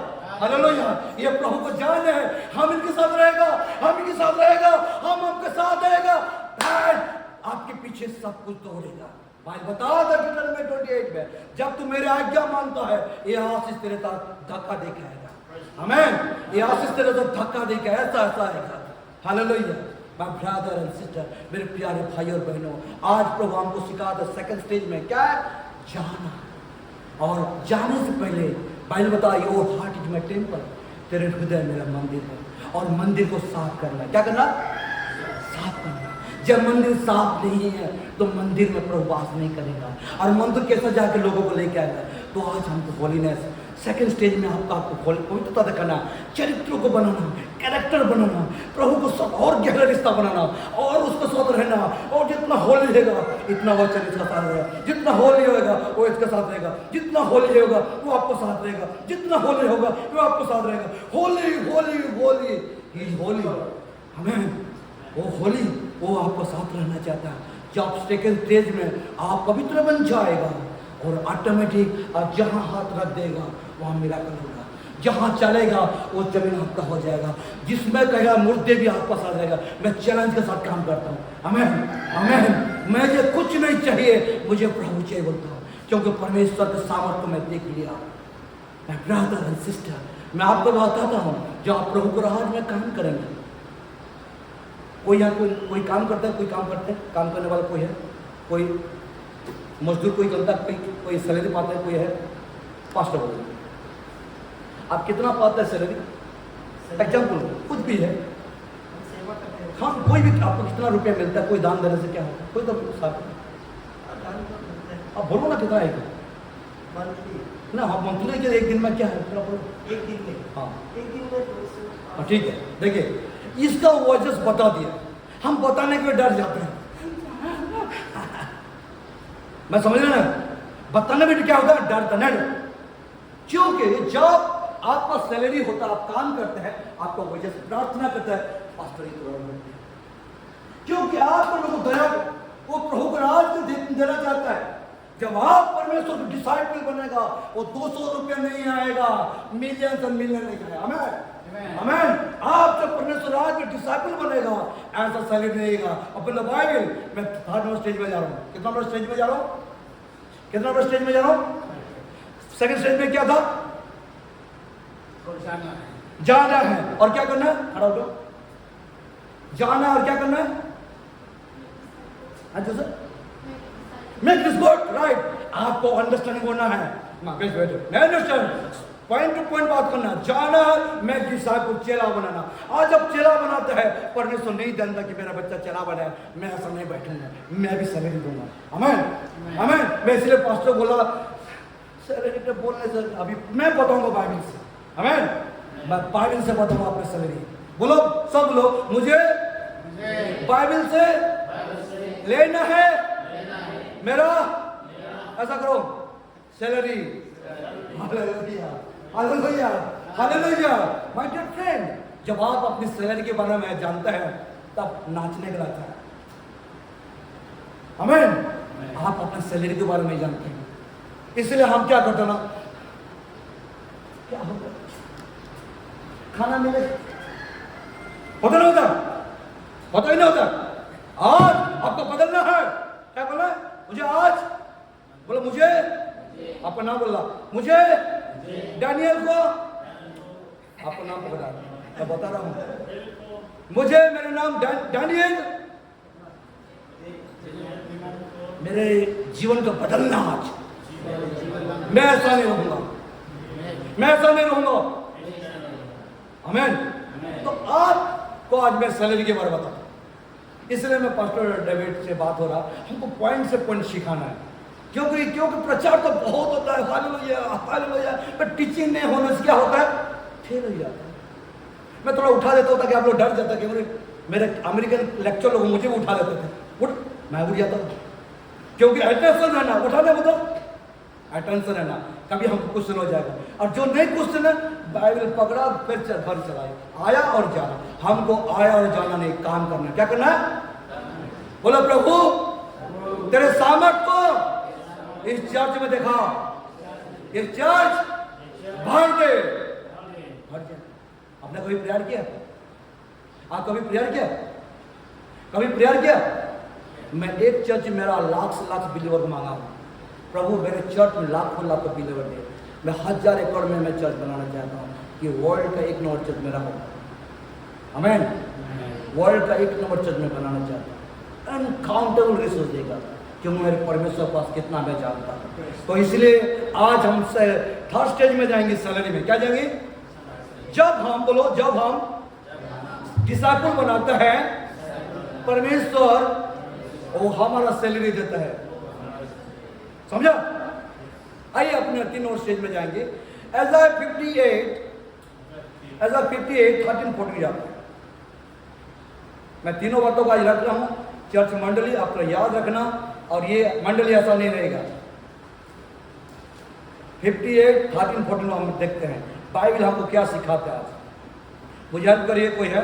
हालेलुया, ये प्रभु को जाने है। हम इनके साथ रहेगा, हम इनके साथ रहेगा, हम आपके साथ रहेगा। आपके पीछे सब कुछ दौड़ेगा। भाई बता था कि 28 में, जब तू मेरे आज्ञा मानता है, ये आशीष तेरे साथ धक्का दे के आएगा। आमीन, ये आशीष तेरे साथ धक्का दे के ऐसा आएगा। Hallelujah, my brother and sister, मेरे प्यारे भाई और बहनों, आज प्रभु हमको सिखा दे सेकंड स्टेज में क्या है? जाना। और जाने से पहले बाइबल बता, your heart is my temple, तेरे हृदय मेरा मंदिर है। और मंदिर को साफ करना, क्या करना? साफ करना। जब मंदिर साफ नहीं है तो मंदिर में प्रभु वास नहीं करेगा। और मंदिर कैसा जाकर लोगों को लेके आएगा? तो आज हमको होलीनेस सेकंड स्टेज में आपको पवित्रता दिखाना, चरित्रों को बनाना, कैरेक्टर बनाना, प्रभु को सब और गहरा रिश्ता बनाना और उसको साथ रहना। और जितना होली रहेगा इतना वचन इसका साथ रहेगा, जितना होली होगा वो इसके साथ रहेगा, जितना होली होगा वो आपको साथ रहेगा, जितना होली होगा वो आपको साथ रहेगा। होली होली होली ही होली, हमें वो होली वो आपको साथ रहना चाहता है। जब सेकंड स्टेज में आप पवित्र बन जाएगा और ऑटोमेटिक आप जहां हाथ रख देगा वहां मिराकल होगा, जहां चलेगा वो जमीन आपका हो जाएगा। जिसमें कहेगा मुर्दे भी आपका साथ रहेगा। मैं चैलेंज के साथ काम करता हूँ। आमीन, आमीन। मुझे कुछ नहीं चाहिए, मुझे प्रभु चाहिए बोलता हूँ, क्योंकि परमेश्वर के सामर्थ्य को मैं देख लिया। मैं ब्रदर एंड सिस्टर, मैं आपको बताता हूँ, जो आप प्रभु को राज में काम करेंगे। कोई यहाँ कोई काम करता है, कोई काम करते हैं, काम करने वाला कोई है, कोई मजदूर, कोई करता है, कोई सैलरी पाता है, कोई है। पास्टर बोल, आप कितना पाते हैं सैलरी? एग्जाम्पल कुछ भी है, हम कोई भी, आपको कितना रुपया मिलता है? कोई दान देने से क्या होता है? कोई तो साथ आप बोलो ना कितना है ना? हम मंथली के एक दिन में क्या है? एक दिन में, हाँ एक दिन में ठीक है। देखिए, इसका वजह बता दिया, हम बताने के लिए डर जाते हैं। मैं समझ रहा ना, बताने में क्या होता है? डरता नहीं। क्योंकि जब आपका सैलरी होता है, आप काम करते हैं, आपका वजह से प्रार्थना करता है, पास्टर क्योंकि आपको लोग दया, वो प्रभु का राज को देना चाहता है। जब आप परमेश्वर के डिसाइपल बनेगा, वो 200 रुपया नहीं आएगा, मिलियन से मिलियन नहीं आएगा। आमीन। आप जब परमेश्वर राज में डिसाइपल बनेगा, ऐसा सैलरी नहीं आएगा। अपना बाइबल, मैं थर्ड नंबर स्टेज में जा रहा हूँ। कितना नंबर स्टेज में जा रहा हूँ? कितना नंबर स्टेज में जा रहा हूँ? सेकंड स्टेज में क्या था? जाना है। और क्या करना है? खड़ा हो जाओ। जाना और क्या करना है? अच्छा sir, make this good, right. आपको अंडरस्टैंडिंग होना है। मैं अंडरस्टैंड, पॉइंट टू पॉइंट बात करना। जाना, मैं डिसाइपल, चेला बनाना। आज जब चेला बनाता है, परमेश्वर नहीं जानता कि मेरा बच्चा चेला बना है, मैं ऐसा नहीं बैठूंगा, मैं भी सैलरी दूंगा। आमीन, आमीन। मैं इसलिए पास्टर बोला सैलरी तो बोलने से अभी मैं बताऊंगा बाइबल से। आमीन, मैं बाइबल से बताऊंगा अपने सैलरी। बोलो सब लोग, मुझे बाइबल से लेना है मेरा, ऐसा करो, salary. Hallelujah, hallelujah, hallelujah. My dear friend, जब आप अपनी सैलरी के बारे में जानते हैं, तब नाचने का लगता है। आमीन। आप अपने सैलरी के बारे में जानते हैं, इसलिए हम क्या करते ना, क्या होता, खाना मिले, होता नहीं होता, होता ही नहीं होता। आज आपको बदलना है। क्या बोला? मुझे आज, बोलो मुझे, आपका नाम बोला, मुझे डैनियल को, आपका नाम पकड़ा, मैं बता रहा हूँ, मुझे मेरा नाम डैनियल, मेरे जीवन को बदलना आज। मैं ऐसा नहीं रहूंगा, मैं ऐसा नहीं रहूंगा। आमीन। तो आपको आज मैं सैलरी के बारे में बताता हूं, इसलिए मैं पास्टर डेविड से बात हो रहा, हमको पॉइंट से पॉइंट सिखाना है, क्योंकि प्रचार तो बहुत होता है, हालेलुया हालेलुया, पर टीचिंग नहीं होने से क्या होता है, फेल हो जाता है। मैं थोड़ा उठा देता हूँ ताकि आप लोग डर जाता कि मेरे अमेरिकन लेक्चर लोग मुझे भी उठा देते थे, उठ, मैं उठ जाता हूँ, क्योंकि अटेंशन रहना, उठाने मतलब अटेंशन रहना, कभी हमको क्वेश्चन हो जाएगा। और जो नहीं क्वेश्चन है, बाइबल पकड़ा फिर घर चलाए, आया और जाना। हमको आया और जाना नहीं, काम करना। क्या करना है? बोलो प्रभु तेरे सामर्थ को इस चर्च में देखा, ये चर्च भर दे, भर दे। आपने कभी प्रेयर किया? आप कभी प्रेयर किया? कभी प्रेयर किया? मैं एक चर्च मेरा लाख बिलीवर को मांगा हूं, प्रभु मेरे चर्च में लाखों बिलीवर दे। मैं 1000 एकड़ में मैं चर्च बनाना चाहता हूँ कि वर्ल्ड का 1 नंबर चर्च मेरा हो। आमीन। वर्ल्ड का 1 नंबर चर्च में बनाना चाहता हूँ। अनकाउंटेबल रिसोर्स देगा, क्योंकि मेरे परमेश्वर के पास कितना मैं जानता हूँ। तो इसलिए आज हम थर्ड स्टेज में जाएंगे, सैलरी में। क्या जाएंगे? जब हम बोलो, जब हम डिसाइपल बनाते हैं, परमेश्वर वो हमारा सैलरी देता है। समझा? आइए अपने 3 और स्टेज में जाएंगे। Isaiah 58 13-14 जाता है। मैं तीनों बातों को आज रख रहा हूं। चर्च मंडली आपको याद रखना, और ये मंडली ऐसा नहीं रहेगा। 58 13-14 हम देखते हैं बाइबल हमको क्या सिखाता है। आज मुझे हेल्प करिए, कोई है?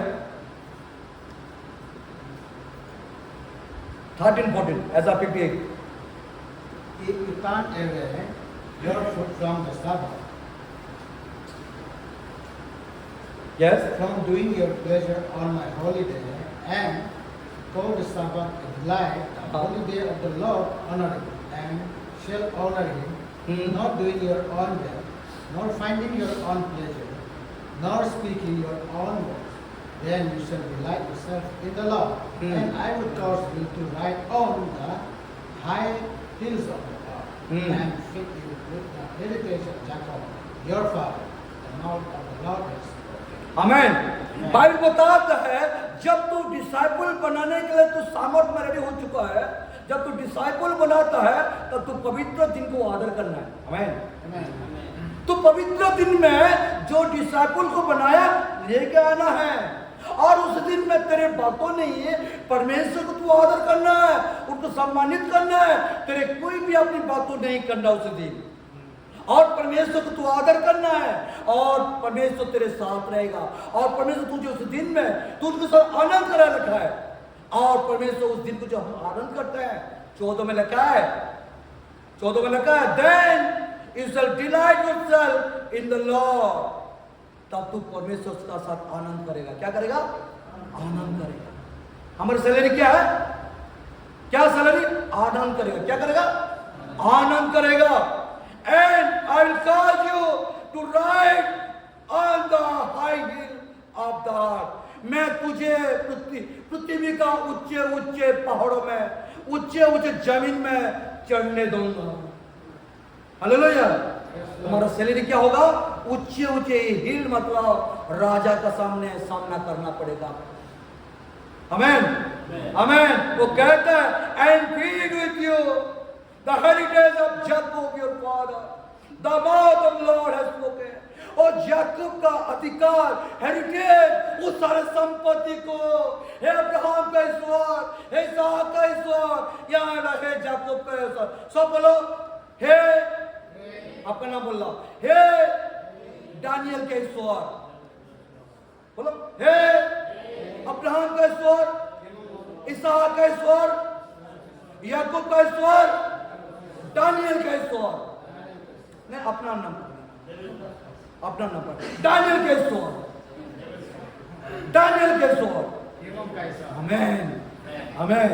13-14 Isaiah 58। If you can't away your foot from the Sabbath, Yes. from doing your pleasure on my holy day, and call the Sabbath a delight, the holy day of the Lord honorable, and shall honor him, not doing your own will, nor finding your own pleasure, nor speaking your own words, then you shall delight yourself in the Lord, and I will cause you to ride on the high hills of the Lord, and fit you with the heritage of Jacob, your father, the mouth of the Lord has spoken. Amen. Bible बताता है जब तू disciple बनाने के लिए तू सामर्थ में रेडी हो चुका है, जब तू डिसाइपल बनाता है तब तू पवित्र दिन को आदर करना है। आमेन। तो पवित्र दिन में जो डिसाइपल को बनाया लेके आना है, और उस दिन में तेरे बातों नहीं है, परमेश्वर को तू आदर करना है, उनको सम्मानित करना है। तेरे कोई भी अपनी बातों नहीं करना उस दिन, और परमेश्वर को तू आदर करना है, और परमेश्वर तेरे साथ रहेगा। और परमेश्वर तुझे उस दिन में तू उसके साथ आनंद करा रखा है, और परमेश्वर उस दिन को जो हम आनंद करते हैं, 14 में लिखा है, 14 में लिखा है, then you shall delight yourself in the Lord, तब तू परमेश्वर का साथ आनंद करेगा। क्या करेगा? आनंद करेगा। हमारी सैलरी क्या है? क्या सैलरी? आनंद करेगा। क्या करेगा? आनंद करेगा। And I will cause you to ride on the high hill of the earth. मैं तुझे पृथ्वी का ऊंचे पहाड़ों में, ऊंचे जमीन में चढ़ने दूंगा। हालेलुया। तुम्हारा सैलरी क्या होगा? ऊंचे हिल, मतलब राजा का सामना करना पड़ेगा। आमेन आमेन। वो कहता है and feed with you the heritage of Jacob your father, the mouth of the Lord has spoken. और याकूब का अधिकार, हेरिटेज, उस सारे संपत्ति को, हे अब्राहम का ईश्वर, हे इसहाक का ईश्वर, यहाँ रहे याकूब का ईश्वर। सब बोलो हे, आपका नाम बोल रहा, हे दानियल का ईश्वर, बोलो हे अब्राहम का ईश्वर, इसहाक का ईश्वर, याकूब का ईश्वर, दानियल का ईश्वर। नहीं, अपना नाम, अपना नाम पर दानियल के ईश्वर, दानियल के ईश्वर। आमेन आमेन।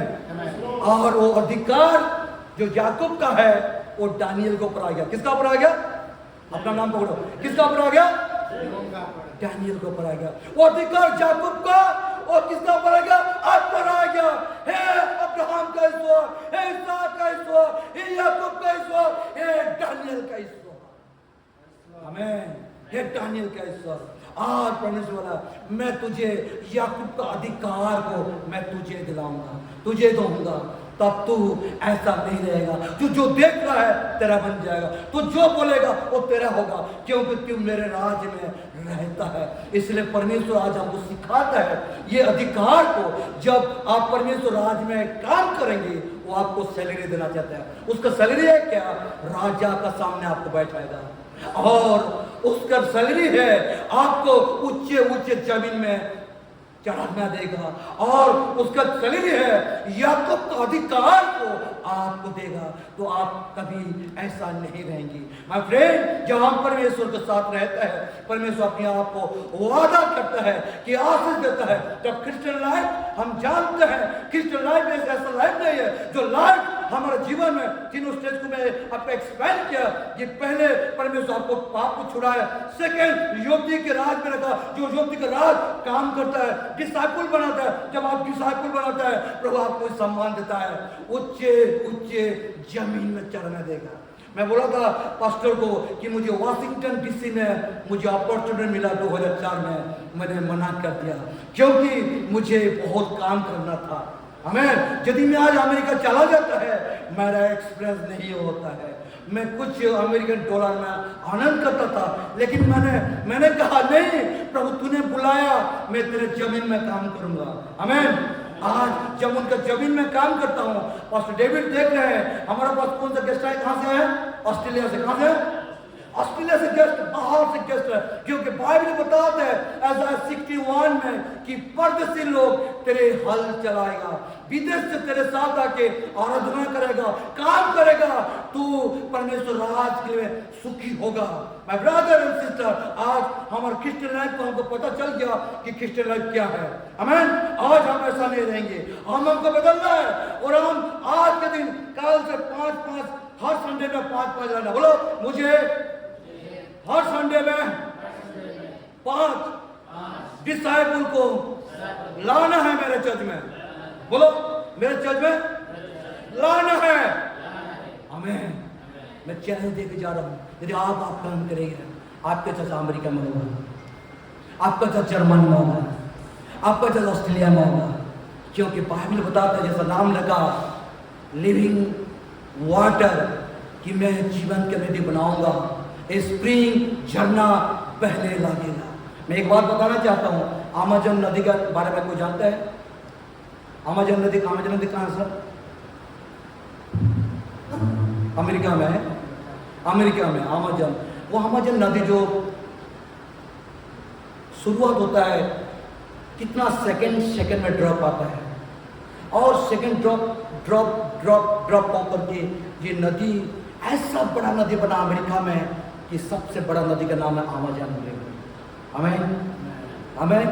और वो अधिकार जो याकूब का है वो दानियल को ऊपर आ गया। किसका ऊपर आ गया? अपना नाम पकड़ो। किसका ऊपर आ गया? डैनियल को पढ़ाया गया, वो अधिकार याकूब का और किसका पढ़ाया गया? आप पढ़ाया गया। हे अब्राहम का ईश्वर, हे इसहाक का ईश्वर, हे याकूब का ईश्वर, हे डैनियल का ईश्वर। आमीन। हे डैनियल का ईश्वर, आज परमेश्वर बोला, मैं तुझे याकूब का अधिकार को मैं तुझे दिलाऊंगा, तुझे दूंगा, तब तू ऐसा नहीं रहेगा। तू जो देख रहा है तेरा बन जाएगा, तू जो बोलेगा वो तेरा होगा, क्योंकि तू मेरे राज्य में रहता है। इसलिए परमेश्वर आज हमको सिखाता है ये अधिकार को। जब आप परमेश्वर राज्य में काम करेंगे, वो आपको सैलरी देना चाहता है। उसका सैलरी है क्या? राजा का सामने आपको बैठाएगा और उसका सैलरी है आपको ऊंचे ऊंचे जमीन में चढ़ाना देगा, और उसका सैलरी है याकूब का अधिकार को आपको देगा। तो आप कभी ऐसा नहीं रहेंगे। माय फ्रेंड, जब हम परमेश्वर के साथ रहता है, परमेश्वर अपने आप को वादा करता है कि आशीष देता है। जब क्रिश्चियन लाइफ हम जानते हैं, क्रिश्चियन लाइफ में ऐसा लाइफ नहीं है जो लाइफ हमारे जीवन में तीनों स्टेज को मैं आपको एक्सप्लेन किया कि पहले परमेश्वर आपको पाप को छुड़ाया, सेकंड युक्ति के राज में रखा, जो युक्ति का राज काम करता है, डिसाइपल बनाता है। जब आप डिसाइपल बनाता है, प्रभु आपको सम्मान देता है, ऊंचे ऊंचे जमीन में चढ़ने देगा। मैं बोला था पास्टर को कि मुझे वाशिंगटन डीसी में मुझे अपॉर्चुनिटी मिला 2004 में, मैंने मना कर दिया क्योंकि मुझे बहुत काम करना था। हमें यदि मैं आज अमेरिका चला जाता है, मेरा एक्सपीरियंस नहीं होता है। मैं कुछ अमेरिकन डॉलर में आनंद करता था, लेकिन मैंने कहा नहीं प्रभु, तूने बुलाया, मैं तेरे जमीन में काम करूंगा। हमें आज जब उनका जमीन में काम करता हूँ, पास्टर डेविड देख रहे हैं हमारे पास कौन सा गेस्ट है, कहाँ से है? ऑस्ट्रेलिया से। कहाँ से? ऑस्ट्रेलिया से गेस्ट, बाहर से गेस्ट है, क्योंकि बाइबल बताता है ऐसा 61 में कि परदेसी लोग तेरे हल चलाएगा, विदेश से तेरे साथ आके आराधना करेगा, काम करेगा, तू परमेश्वर राज के लिए सुखी होगा। माय ब्रदर एंड सिस्टर, आज हमारे क्रिश्चियन लाइफ को हमको पता चल गया कि क्रिश्चियन लाइफ क्या है। आमीन। आज हम ऐसा नहीं रहेंगे, हमको बदलना है, और हम आज के दिन कल से 5-5 हर संडे में 5-5 रहना। बोलो, मुझे हर संडे में 5 डिसाइपल को लाना है मेरे चर्च में। बोलो, मेरे चर्च में लाना है। आमीन। मैं चैलेंज देके जा रहा हूं, यदि आप काम करेंगे, आपके चर्च अमेरिका में होगा, आपका चर्च जर्मन में होगा, आपका चर्च ऑस्ट्रेलिया में होगा, क्योंकि बाइबल बताता है जैसा नाम लगा लिविंग वाटर कि मैं जीवन के नदी बनाऊंगा, स्प्रिंग झरना बहने लगेगा। मैं एक बात बताना चाहता हूँ, अमेज़न नदी के बारे में कोई जानता है? अमेज़न नदी कहाँ है सर? अमेरिका में है। अमेरिका में अमेज़न, वो अमेज़न नदी जो शुरुआत होता है कितना सेकंड में ड्रॉप आता है, और सेकंड ड्रॉप होकर के ये नदी ऐसा बड़ा नदी बना अमेरिका में कि सबसे बड़ा नदी का नाम है अमेज़न रिवर। आमीन। आमीन।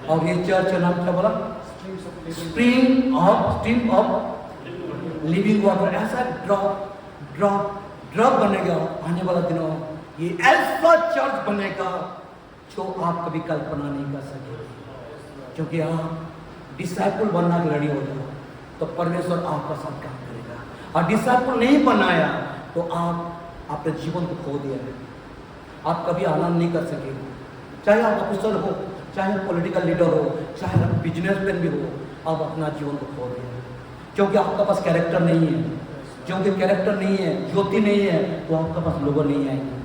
और ये चर्च का नाम क्या बोला? Stream of living water. ऐसा ड्रॉप बनेगा आने वाला दिनों, ये ऐसा चर्च बनेगा जो आप कभी कल्पना नहीं कर सकते। क्योंकि आप डिसाइपल बनना के रेडी हो जाओ तो परमेश्वर आपका साथ काम करेगा, और डिसाइपल नहीं बनाया तो आप अपने जीवन को खो दिया है, आप कभी आनंद नहीं कर सकेंगे। चाहे आप ऑफिसर हो, चाहे पॉलिटिकल लीडर हो, चाहे आप बिजनेसमैन भी हो, आप अपना जीवन को खो दिया है, क्योंकि आपका पास कैरेक्टर नहीं है। क्योंकि कैरेक्टर नहीं है, ज्योति नहीं है, तो आपके पास लोग नहीं आएंगे।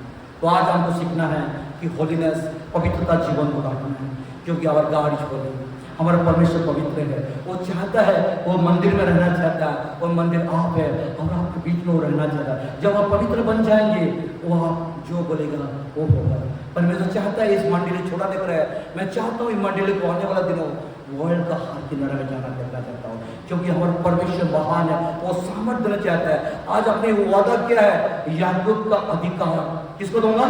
तो आज हमको सीखना है कि होलीनेस, पवित्रता जीवन को रखना है, क्योंकि हमारा गॉड इज होली, हमारा परमेश्वर पवित्र है। वो चाहता है, वो मंदिर में रहना चाहता है, वो मंदिर आप है और आपके बीच में वो रहना चाहता है। जब आप पवित्र बन जाएंगे, वो आप जो बोलेगा वो होगा। परमेश्वर चाहता है, इस मंडली छोड़ा देख रहा है, मैं चाहता हूँ इस मंडली को आने वाला दिनों वर्ल्ड का हर किनारे में जाना करना चाहता हूँ, क्योंकि हमारा परमेश्वर महान है, वो सामर्थ्य देना चाहता है। आज अपने वादा क्या है? याकूब का अधिकार किसको दूंगा?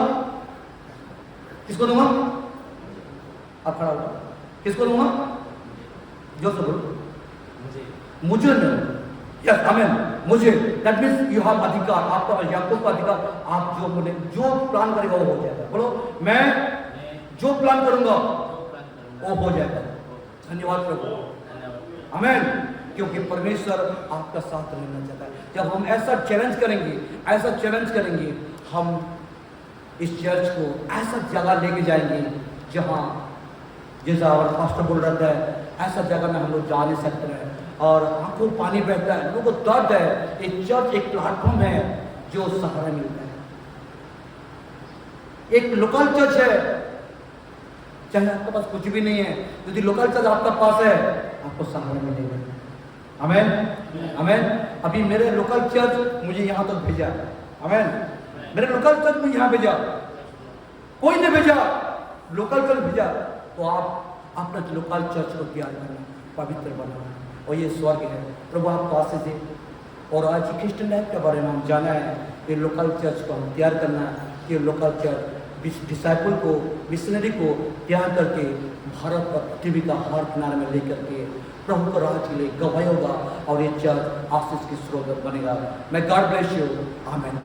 किसको दूंगा? आप खड़ा होगा। किसको दूंगा? जो सब बोलो, मुझे नहीं। यस आमीन। मुझे, दैट मीन्स यू हैव अधिकार, आपका याकूब का अधिकार। आप जो बोले, जो प्लान करेगा वो हो जाएगा। बोलो, मैं जो प्लान करूंगा जो प्लान करूंगा वो हो जाएगा। धन्यवाद प्रभु, धन्यवाद। आमेन। क्योंकि परमेश्वर आपका साथ रहना चाहता है। जब हम ऐसा चैलेंज करेंगे, हम इस चर्च को ऐसा जगह लेके जाएंगे जहां, जैसा और पास्टर बोल रहा था, ऐसा जगह में हम लोग जा नहीं सकते हैं और आंखों में पानी बहता है, लोगों को दर्द है। एक चर्च एक प्लेटफॉर्म है जो सहारा मिलता है, एक लोकल चर्च है। चाहे आपके पास कुछ भी नहीं है, यदि लोकल चर्च आपका पास है, आपको सहारा मिलेगा। आमेन, आमेन। अभी मेरे लोकल चर्च मुझे यहाँ तक भेजा, आमेन। मेरे लोकल चर्च में यहाँ भेजा, कोई नहीं भेजा, लोकल चर्च भेजा। तो आप अपना लोकल चर्च को तैयार करना, पवित्र बनाना, और ये स्वर्ग है। प्रभु आपको आशीष दे। और आज क्रिश्चियन लाइफ के बारे में हम जाना है कि लोकल चर्च को हम तैयार करना है, कि लोकल चर्च डिसाइपल को, मिशनरी को तैयार करके भारत और पृथ्वी का हर किनारे में लेकर के प्रभु को राज के लिए गवाही होगा और ये चर्च आशीष की स्रोत बनेगा। मैं गॉड ब्लेस यू, आमेन।